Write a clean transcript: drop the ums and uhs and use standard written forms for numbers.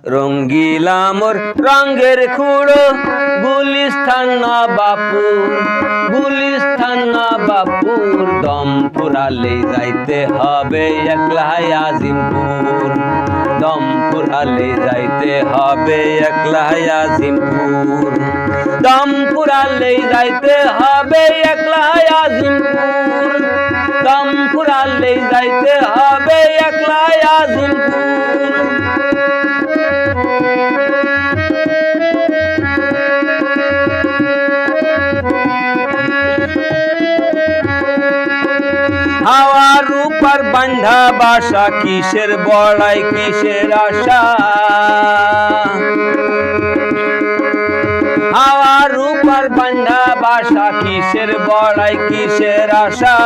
রঙ্গিলা মোর রঙের খুঁড়ো গুলিস্তান নবাবপুর, গুলিস্তান নবাবপুর। দম ফুরালে যাইতে হবে একলাই আজিমপুর, দম ফুরালে যাইতে হবে একলাই আজিমপুর, দম ফুরালে যাইতে হবে একলাই আজিমপুর, দম ফুরালে যাইতে হবে একলাই আজিমপুর। হাওয়ার উপর বান্ধা বাসা, কিসের বড়াই কিসের আশা, হাওয়ার উপর বান্ধা বাসা, কিসের বড়াই কিসের আশা।